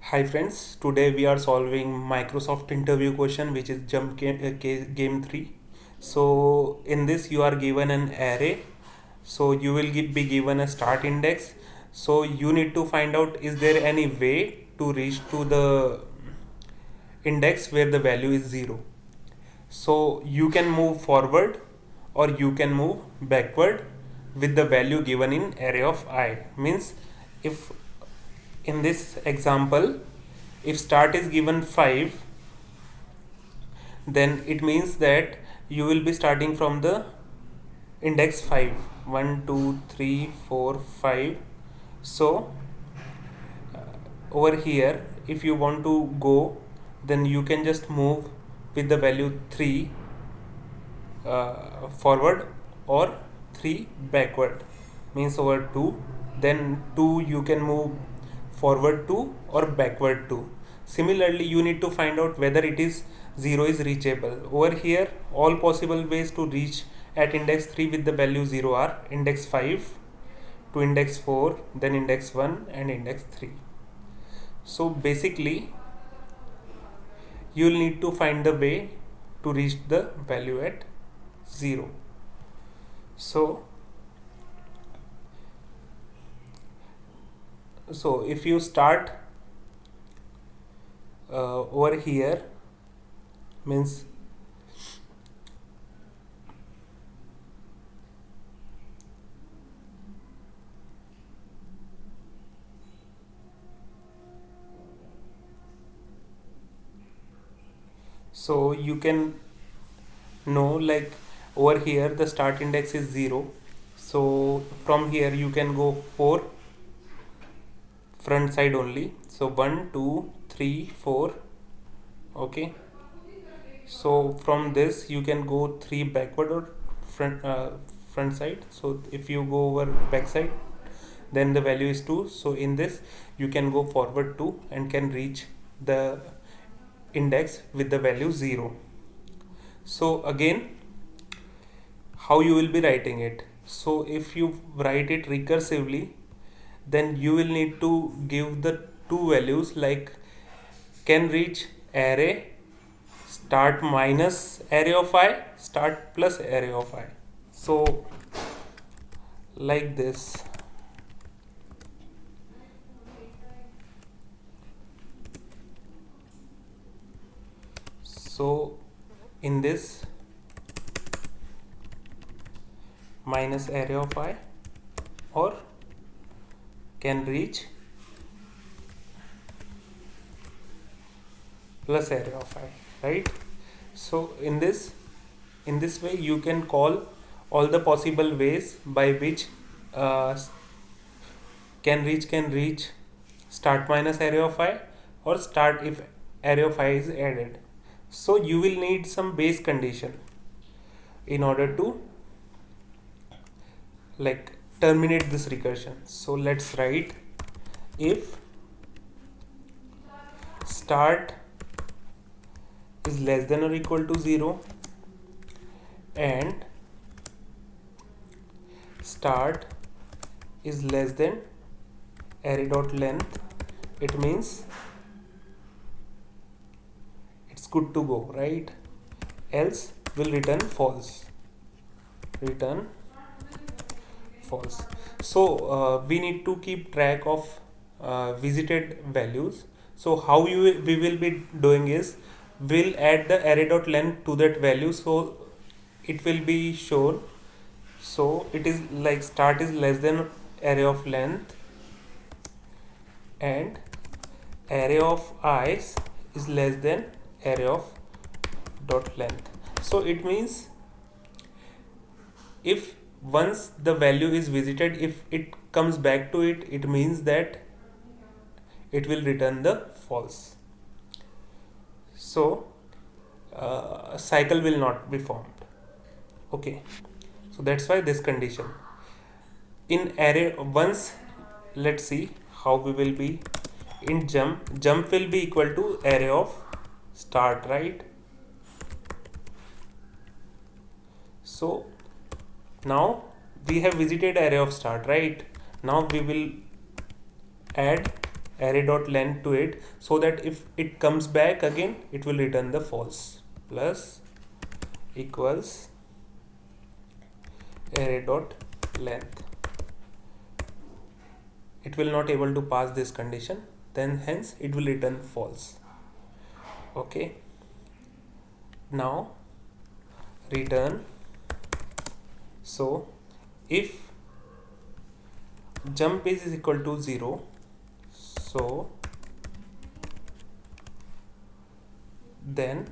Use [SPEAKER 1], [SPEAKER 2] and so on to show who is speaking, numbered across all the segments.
[SPEAKER 1] Hi friends, today we are solving Microsoft interview question which is game 3. So in this you are given an array. So you will be given a start index. So you need to find out is there any way to reach to the index where the value is 0. So you can move forward or you can move backward with the value given in array of I. Means if in this example if start is given 5, then it means that you will be starting from the index 5, 1 2 3 4 5. So over here if you want to go, then you can just move with the value 3 forward or 3 backward, means over 2, then 2 you can move forward 2 or backward 2. Similarly you need to find out whether it is 0 is reachable. Over here all possible ways to reach at index 3 with the value 0 are index 5 to index 4, then index 1 and index 3. So basically you will need to find the way to reach the value at 0. So if you start over here, means so you can know like over here the start index is 0. So from here you can go 4 front side only. So 1 2 3 4. Okay, so from this you can go 3 backward or front side. So if you go over back side, then the value is 2. So in this you can go forward 2 and can reach the index with the value 0. So again, how you will be writing it? So if you write it recursively, then you will need to give the two values like can reach array start minus array of I, start plus array of I. So like this. So in this minus array of I or can reach plus array of I, right? So in this way you can call all the possible ways by which can reach start minus array of I or start if array of I is added. So you will need some base condition in order to like terminate this recursion. So let's write if start is less than or equal to 0 and start is less than array dot length, it means it's good to go, right? Else will return false. So we need to keep track of visited values. So how we will be doing is we'll add the array dot length to that value, so it will be shown. So it is like start is less than array of length and array of i's is less than array of dot length. So it means if once the value is visited, if it comes back to it, it means that it will return the false. So a cycle will not be formed. Okay, so that's why this condition in array. Once let's see how we will be in jump will be equal to array of start, right? So now we have visited array of start, right? Now we will add array dot length to it, so that if it comes back again it will return the false, plus equals array dot length. It will not able to pass this condition, then hence it will return false. Okay, now return. So if jump is equal to 0, so then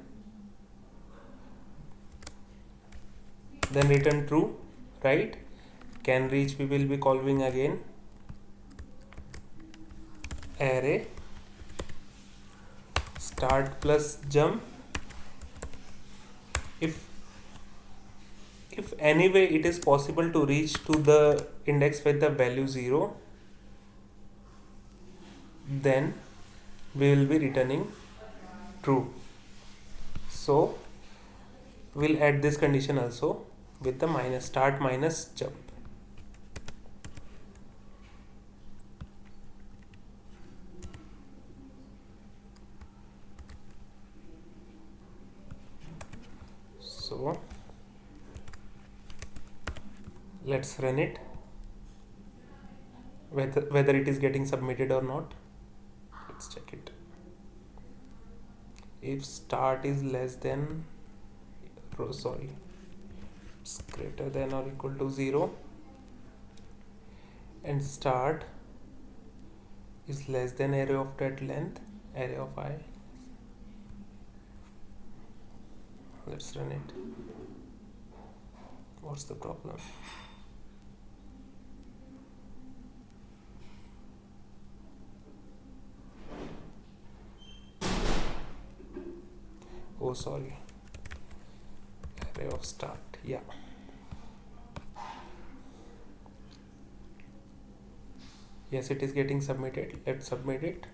[SPEAKER 1] return true, right? Can reach, we will be calling again array start plus jump. If anyway it is possible to reach to the index with the value 0, then we will be returning true. So we'll add this condition also with the minus start minus jump. So let's run it, whether it is getting submitted or not. Let's check it. If start is less than, it's greater than or equal to 0, and start is less than array of that length, array of I. Let's run it. What's the problem? Oh, sorry. Array of start. Yeah. Yes, it is getting submitted. Let's submit it.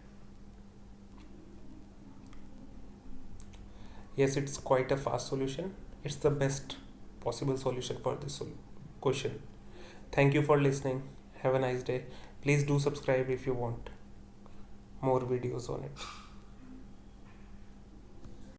[SPEAKER 1] Yes, it's quite a fast solution. It's the best possible solution for this question. Thank you for listening. Have a nice day. Please do subscribe if you want more videos on it.